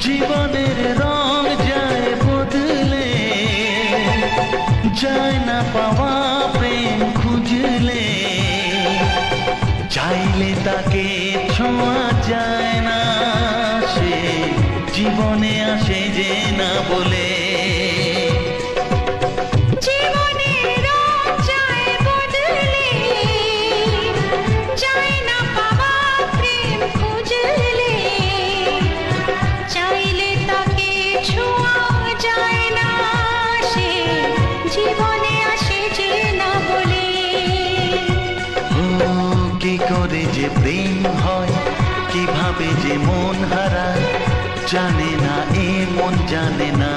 জীবনের রং যায় বদলে, যায় না পাওয়া প্রেম খুঁজলে, চাইলে তাকে ছোঁয়া যায় না, সে জীবনে আসে যে না বলে। কি করে যে প্রেম হয়, কিভাবে যে মন হারায়, জানে না এ মন জানে না।